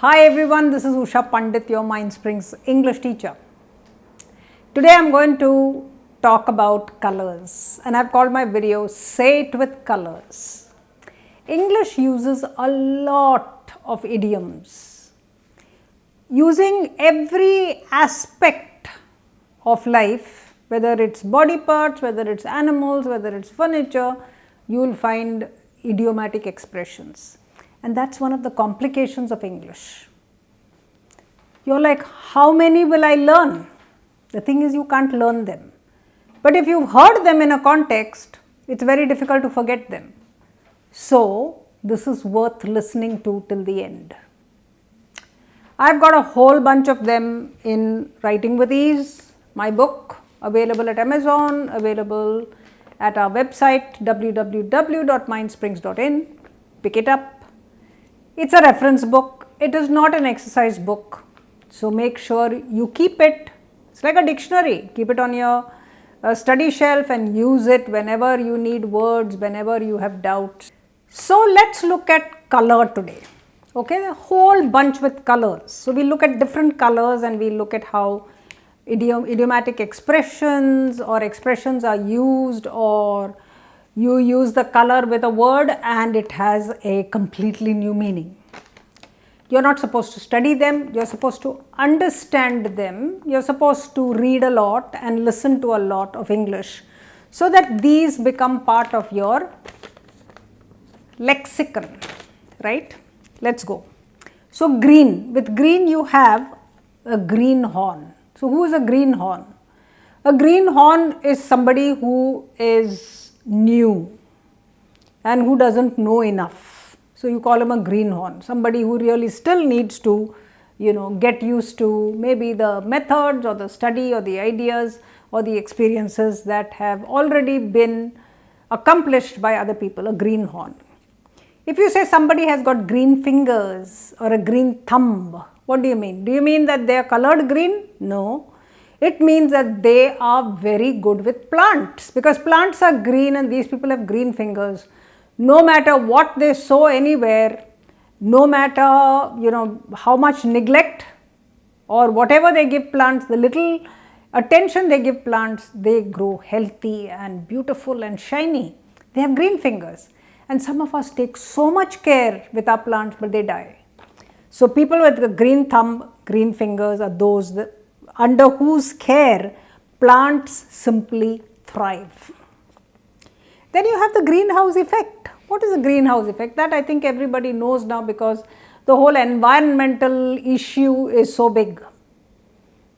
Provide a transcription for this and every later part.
Hi everyone, this is Usha Pandit, your Mindsprings English teacher. Today I am going to talk about colors and I have called my video Say It With Colors. English uses a lot of idioms. Using every aspect of life, whether it's body parts, whether it's animals, whether it's furniture, you will find idiomatic expressions. And that's one of the complications of English. You're like, how many will I learn? The thing is, you can't learn them. But if you've heard them in a context, it's very difficult to forget them. So, this is worth listening to till the end. I've got a whole bunch of them in Writing with Ease, my book, available at Amazon, available at our website www.mindsprings.in. Pick it up. It's a reference book. It is not an exercise book. So make sure you keep it. It's like a dictionary. Keep it on your study shelf and use it whenever you need words, whenever you have doubts. So let's look at color today. Okay, a whole bunch with colors. So we look at different colors and we look at how idiomatic expressions or expressions are used, or you use the color with a word and it has a completely new meaning. You're not supposed to study them, you're supposed to understand them, you're supposed to read a lot and listen to a lot of English so that these become part of your lexicon, right? Let's go. So green, with green you have a greenhorn. So who is a greenhorn? A greenhorn is somebody who is new and who doesn't know enough. So you call him a greenhorn, somebody who really still needs to, get used to maybe the methods or the study or the ideas or the experiences that have already been accomplished by other people, a greenhorn. If you say somebody has got green fingers or a green thumb, what do you mean? Do you mean that they are colored green? No. It means that they are very good with plants, because plants are green and these people have green fingers. No matter what they sow anywhere, no matter how much neglect or whatever they give plants, the little attention they give plants, they grow healthy and beautiful and shiny. They have green fingers. And some of us take so much care with our plants, but they die. So people with the green thumb, green fingers are those under whose care plants simply thrive. Then you have the greenhouse effect. What is the greenhouse effect? That I think everybody knows now, because the whole environmental issue is so big.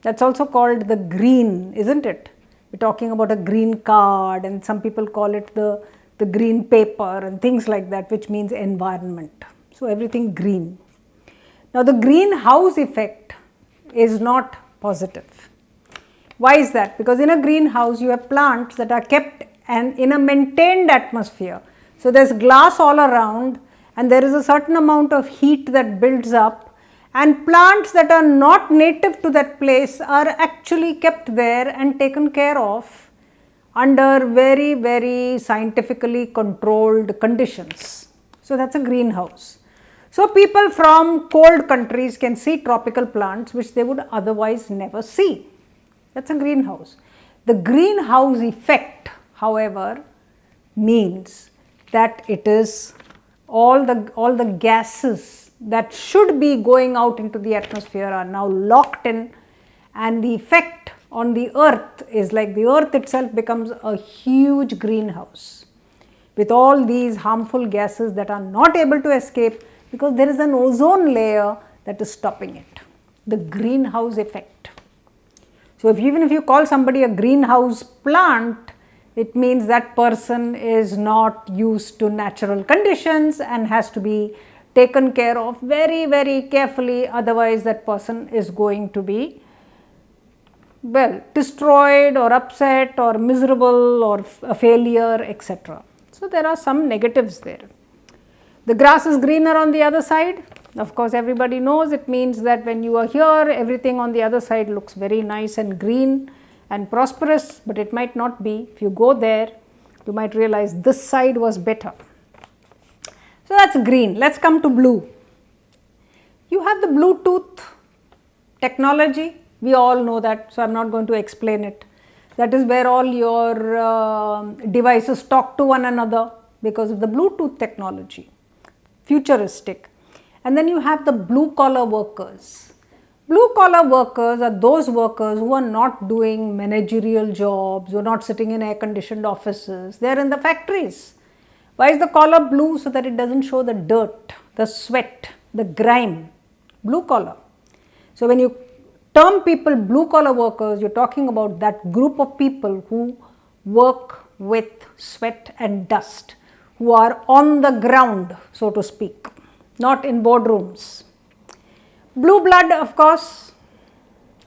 That's also called the green, isn't it? We're talking about a green card, and some people call it the green paper and things like that, which means environment. So everything green. Now the greenhouse effect is not positive. Why is that? Because in a greenhouse you have plants that are kept and in a maintained atmosphere. So there's glass all around and there is a certain amount of heat that builds up, and plants that are not native to that place are actually kept there and taken care of under very, very scientifically controlled conditions. So that's a greenhouse. So people from cold countries can see tropical plants which they would otherwise never see. That's a greenhouse. The greenhouse effect, however, means that it is all the gases that should be going out into the atmosphere are now locked in, and the effect on the earth is like the earth itself becomes a huge greenhouse with all these harmful gases that are not able to escape, because there is an ozone layer that is stopping it. The greenhouse effect. So even if you call somebody a greenhouse plant, it means that person is not used to natural conditions and has to be taken care of very, very carefully. Otherwise that person is going to be, destroyed or upset or miserable or a failure, etc. So there are some negatives there. The grass is greener on the other side. Of course, everybody knows it means that when you are here, everything on the other side looks very nice and green and prosperous, but it might not be. If you go there, you might realize this side was better. So that's green. Let's come to blue. You have the Bluetooth technology. We all know that, so I am not going to explain it. That is where all your devices talk to one another because of the Bluetooth technology. Futuristic. And then you have the blue collar workers. Blue collar workers are those workers who are not doing managerial jobs, who are not sitting in air conditioned offices, they are in the factories. Why is the collar blue? So that it doesn't show the dirt, the sweat, the grime. Blue collar. So when you term people blue collar workers, you're talking about that group of people who work with sweat and dust, who are on the ground, so to speak, not in boardrooms. Blue blood, of course,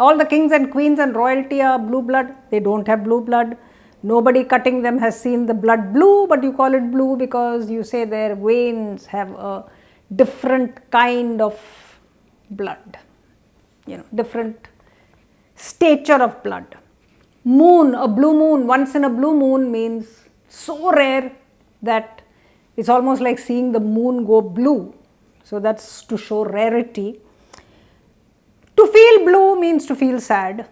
all the kings and queens and royalty are blue blood. They don't have blue blood. Nobody cutting them has seen the blood blue, but you call it blue because you say their veins have a different kind of blood, different stature of blood. Moon, a blue moon, once in a blue moon means so rare that it's almost like seeing the moon go blue. So that's to show rarity. To feel blue means to feel sad,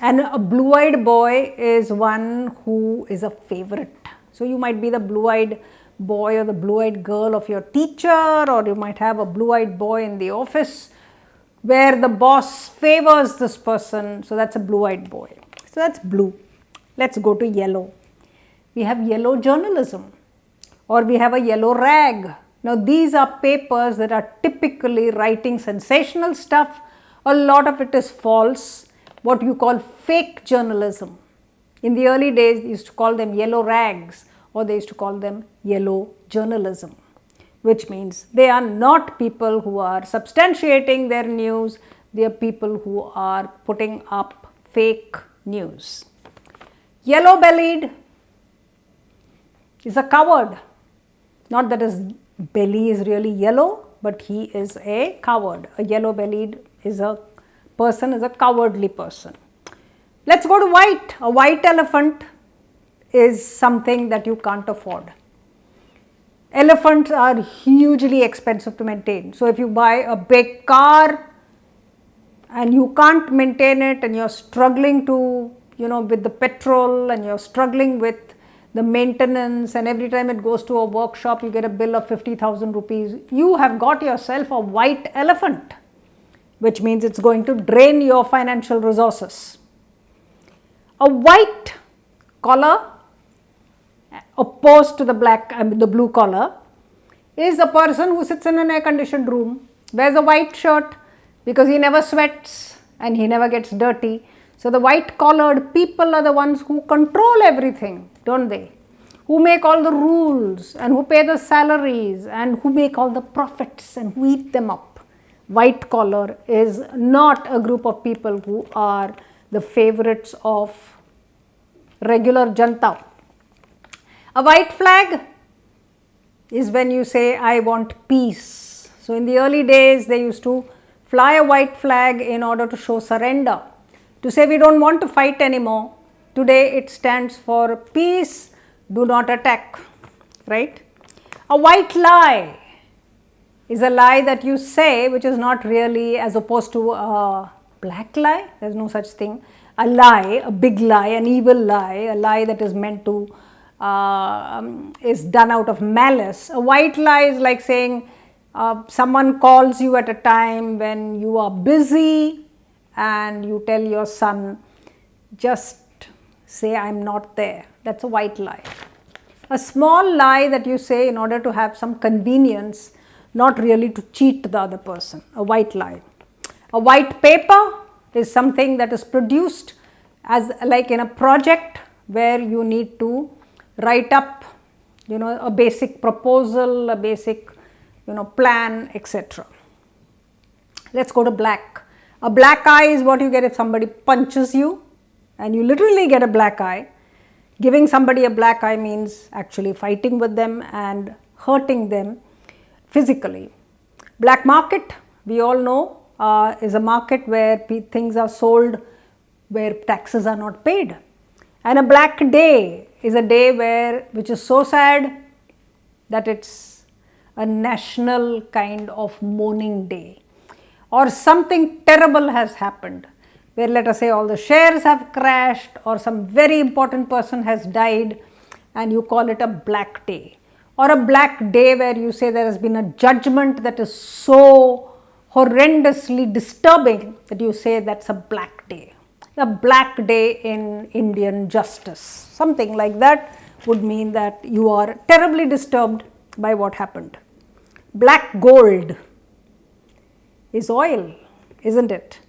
and a blue-eyed boy is one who is a favorite. So you might be the blue-eyed boy or the blue-eyed girl of your teacher, or you might have a blue-eyed boy in the office where the boss favors this person. So that's a blue-eyed boy. So that's blue. Let's go to yellow. We have yellow journalism, or we have a yellow rag. Now these are papers that are typically writing sensational stuff. A lot of it is false, what you call fake journalism. In the early days, they used to call them yellow rags, or they used to call them yellow journalism, which means they are not people who are substantiating their news, they are people who are putting up fake news. Yellow bellied is a coward. Not that his belly is really yellow, but he is a coward. A yellow bellied is a person, is a cowardly person. Let's go to white. A white elephant is something that you can't afford. Elephants are hugely expensive to maintain. So if you buy a big car and you can't maintain it, and you're struggling to, with the petrol, and you're struggling with the maintenance, and every time it goes to a workshop you get a bill of 50,000 rupees, you have got yourself a white elephant, which means it's going to drain your financial resources. A white collar opposed to the the blue collar is a person who sits in an air conditioned room, wears a white shirt because he never sweats and he never gets dirty. So the white collared people are the ones who control everything, don't they? Who make all the rules and who pay the salaries and who make all the profits and who eat them up. White collar is not a group of people who are the favorites of regular janta. A white flag is when you say, I want peace. So in the early days, they used to fly a white flag in order to show surrender, to say we don't want to fight anymore. Today it stands for peace, do not attack, right? A white lie is a lie that you say which is not really, as opposed to a black lie. There is no such thing. A lie, a big lie, an evil lie, a lie that is meant to is done out of malice. A white lie is like saying someone calls you at a time when you are busy and you tell your son, just say I'm not there. That's a white lie. A small lie that you say in order to have some convenience, not really to cheat the other person. A white lie. A white paper is something that is produced as like in a project where you need to write up, a basic proposal, a basic, plan, etc. Let's go to black. A black eye is what you get if somebody punches you, and you literally get a black eye. Giving somebody a black eye means actually fighting with them and hurting them physically. Black market, we all know, is a market where things are sold where taxes are not paid. And a black day is a day which is so sad that it's a national kind of mourning day. or something terrible has happened, where let us say all the shares have crashed or some very important person has died, and you call it a black day. Or a black day where you say there has been a judgment that is so horrendously disturbing that you say that's a black day. A black day in Indian justice, something like that would mean that you are terribly disturbed by what happened. Black gold is oil, isn't it?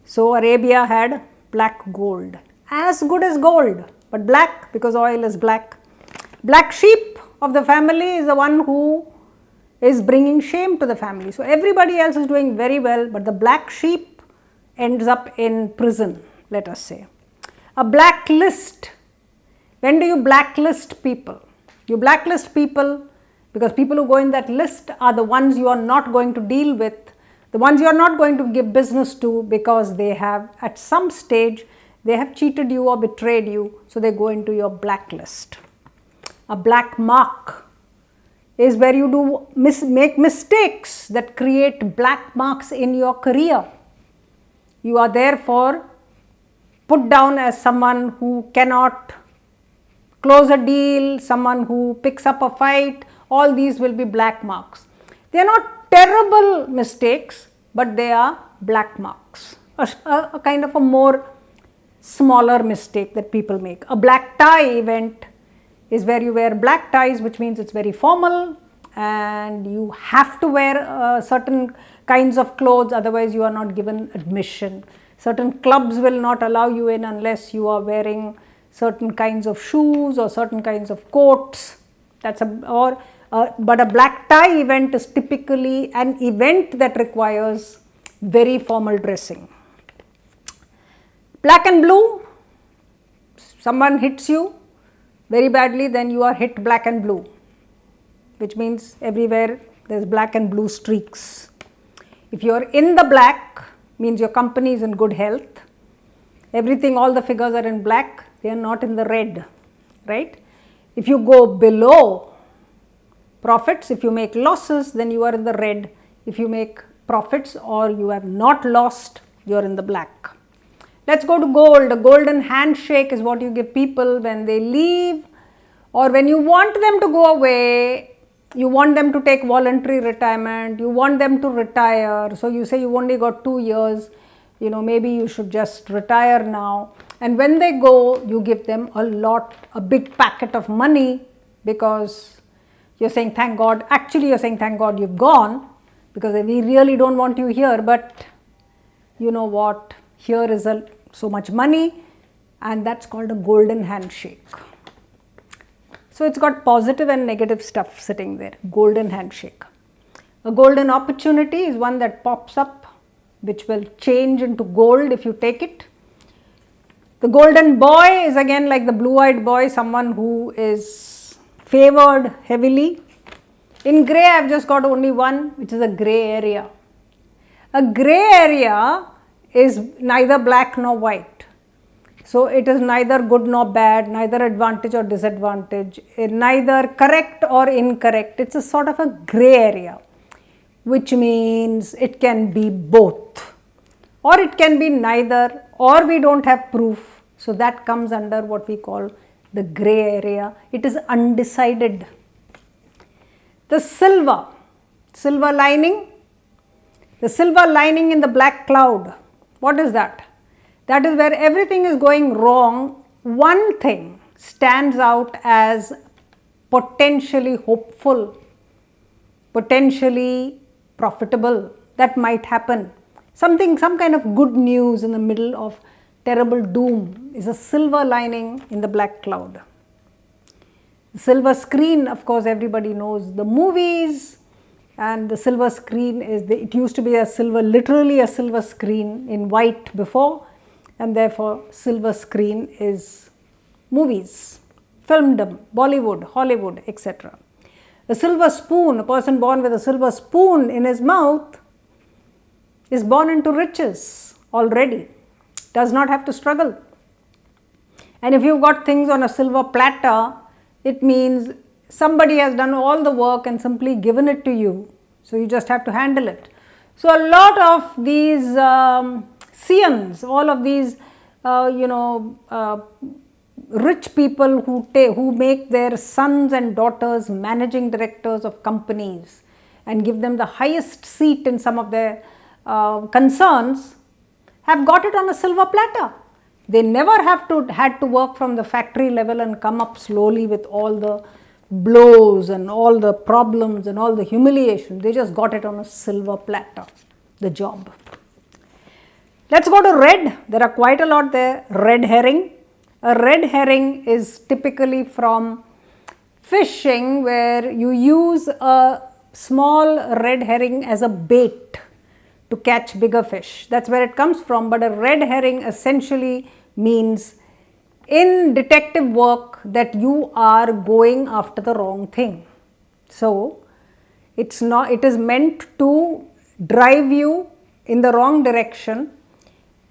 So Arabia had black gold, as good as gold, but black because oil is black. Black sheep of the family is the one who is bringing shame to the family. So everybody else is doing very well, but the black sheep ends up in prison, let us say. A blacklist. When do you blacklist people? You blacklist people because people who go in that list are the ones you are not going to deal with, the ones you are not going to give business to, because they have at some stage they have cheated you or betrayed you, so they go into your blacklist. A black mark is where you do make mistakes that create black marks in your career. You are therefore put down as someone who cannot close a deal, someone who picks up a fight. All these will be black marks. They are not terrible mistakes, but they are black marks, a kind of a more smaller mistake that people make. A black tie event is where you wear black ties, which means it's very formal and you have to wear certain kinds of clothes, otherwise you are not given admission. Certain clubs will not allow you in unless you are wearing certain kinds of shoes or certain kinds of coats. But a black tie event is typically an event that requires very formal dressing. Black and blue, someone hits you very badly, then you are hit black and blue, which means everywhere there is black and blue streaks. If you are in the black, means your company is in good health. Everything, all the figures are in black, they are not in the red, right? If you go below profits, if you make losses, then you are in the red. If you make profits or you have not lost, you are in the black. Let's go to gold. A golden handshake is what you give people when they leave, or when you want them to go away. You want them to take voluntary retirement, you want them to retire. So you say you only got 2 years, maybe you should just retire now. And when they go, you give them a big packet of money, because you're saying thank God. Actually you're saying thank God you've gone, because we really don't want you here, but you know what, here is so much money, and that's called a golden handshake. So it's got positive and negative stuff sitting there. Golden handshake. A golden opportunity is one that pops up, which will change into gold if you take it. The golden boy is again like the blue-eyed boy, someone who is favored heavily. In grey, I've just got only one, which is a grey area. A grey area is neither black nor white. So it is neither good nor bad, neither advantage or disadvantage, neither correct or incorrect. It's a sort of a grey area, which means it can be both, or it can be neither, or we don't have proof. So that comes under what we call the grey area. It is undecided. The silver lining, the silver lining in the black cloud. What is that? That is where everything is going wrong. One thing stands out as potentially hopeful, potentially profitable. That might happen. Some kind of good news in the middle of terrible doom is a silver lining in the black cloud. The silver screen, of course, everybody knows the movies, and the silver screen it used to be literally a silver screen in white before. And therefore, silver screen is movies, filmdom, Bollywood, Hollywood, etc. A silver spoon, a person born with a silver spoon in his mouth is born into riches already, does not have to struggle. And if you've got things on a silver platter, it means somebody has done all the work and simply given it to you. So you just have to handle it. So a lot of these scions, all of these rich people who make their sons and daughters managing directors of companies and give them the highest seat in some of their concerns, have got it on a silver platter. They never had to work from the factory level and come up slowly with all the blows and all the problems and all the humiliation. They just got it on a silver platter, the job. Let's go to red. There are quite a lot there. Red herring. A red herring is typically from fishing, where you use a small red herring as a bait to catch bigger fish. That's where it comes from. But a red herring essentially means in detective work that you are going after the wrong thing. So it is meant to drive you in the wrong direction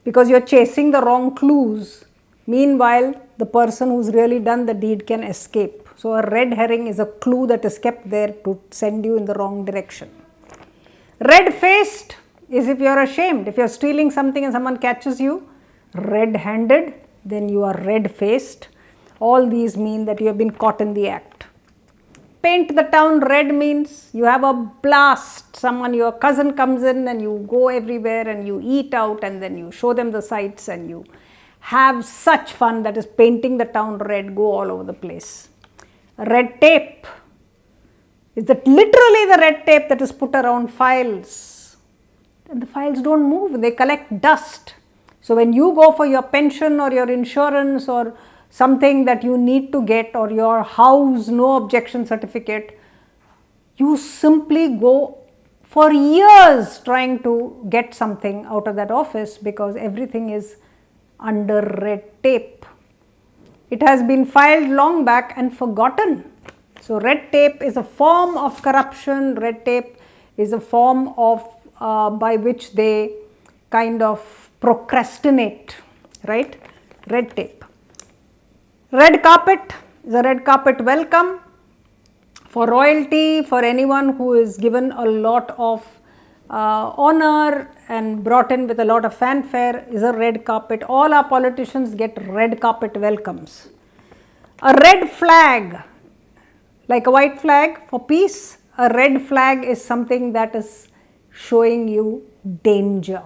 because you're chasing the wrong clues. Meanwhile, the person who's really done the deed can escape. So a red herring is a clue that is kept there to send you in the wrong direction. Red-faced is if you're ashamed. If you're stealing something and someone catches you red-handed, then you are red-faced. All these mean that you have been caught in the act. Paint the town red means you have a blast. Your cousin comes in and you go everywhere and you eat out and then you show them the sights and you have such fun. That is painting the town red, go all over the place. Red tape is literally the red tape that is put around files. And the files don't move, they collect dust. So when you go for your pension or your insurance or something that you need to get, or your house no objection certificate, you simply go for years trying to get something out of that office because everything is under red tape. It has been filed long back and forgotten. So red tape is a form of corruption. Red tape is a form of by which they kind of procrastinate, right? Red tape. Red carpet is a red carpet welcome for royalty, for anyone who is given a lot of honor and brought in with a lot of fanfare, is a red carpet. All our politicians get red carpet welcomes. A red flag, like a white flag for peace, a red flag is something that is showing you danger.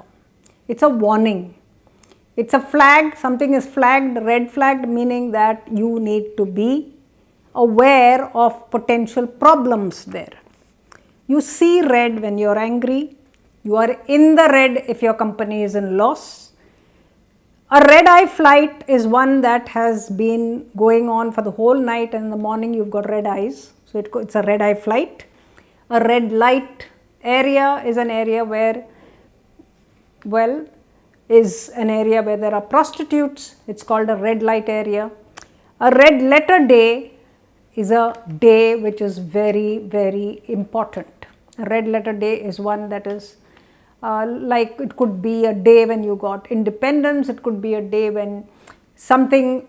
It's a warning. It's a flag, something is flagged, red flagged, meaning that you need to be aware of potential problems there. You see red when you're angry. You are in the red if your company is in loss. A red eye flight is one that has been going on for the whole night, and in the morning you've got red eyes. So it's a red eye flight. A red light area is an area where, there are prostitutes. It's called a red light area. A red letter day is a day which is very, very important. A red letter day is one that is like it could be a day when you got independence, it could be a day when something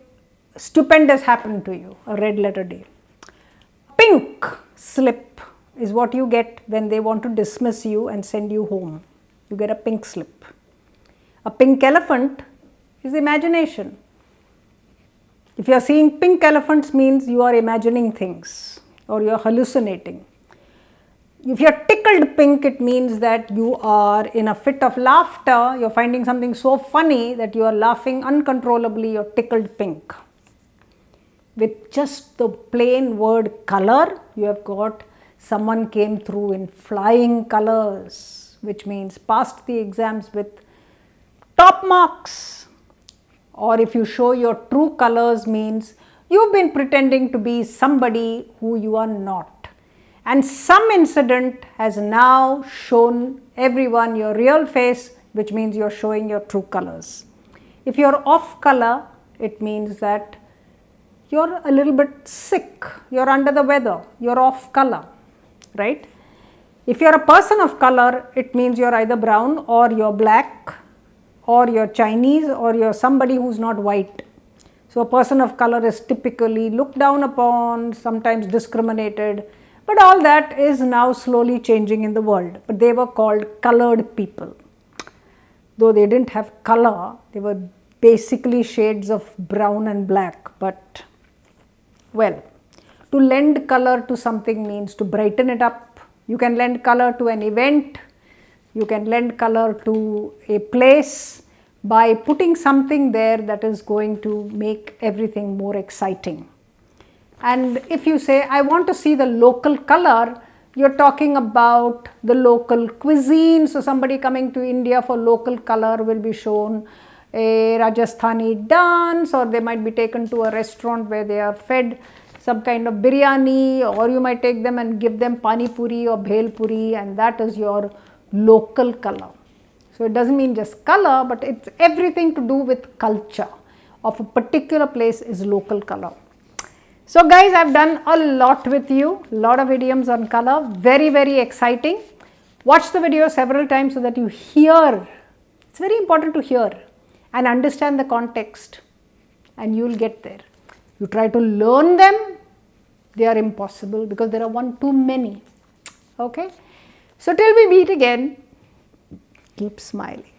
stupendous happened to you, a red letter day. Pink slip is what you get when they want to dismiss you and send you home. You get a pink slip. A pink elephant is imagination. If you are seeing pink elephants, means you are imagining things or you are hallucinating. If you are tickled pink, it means that you are in a fit of laughter, you are finding something so funny that you are laughing uncontrollably, you are tickled pink. With just the plain word color, you have got someone came through in flying colors, which means passed the exams with top marks. Or if you show your true colors, means you've been pretending to be somebody who you are not. And some incident has now shown everyone your real face, which means you're showing your true colors. If you're off color, it means that you're a little bit sick, you're under the weather, you're off color, right? If you're a person of color, it means you're either brown or you're black or you're Chinese or you're somebody who's not white. So a person of color is typically looked down upon, sometimes discriminated, But all that is now slowly changing in the world. But they were called colored people. Though they didn't have color, they were basically shades of brown and black. But, well, to lend color to something means to brighten it up. You can lend color to an event. You can lend color to a place by putting something there that is going to make everything more exciting. And if you say, I want to see the local color, you're talking about the local cuisine. So somebody coming to India for local color will be shown a Rajasthani dance, or they might be taken to a restaurant where they are fed some kind of biryani, or you might take them and give them pani puri or bhel puri, and that is your local color. So it doesn't mean just color, but it's everything to do with culture of a particular place is local color. So guys, I've done a lot with you, a lot of idioms on color, very, very exciting. Watch the video several times so that you hear. It's very important to hear and understand the context, and you'll get there. You try to learn them, they are impossible because there are one too many. Okay? So till we meet again, keep smiling.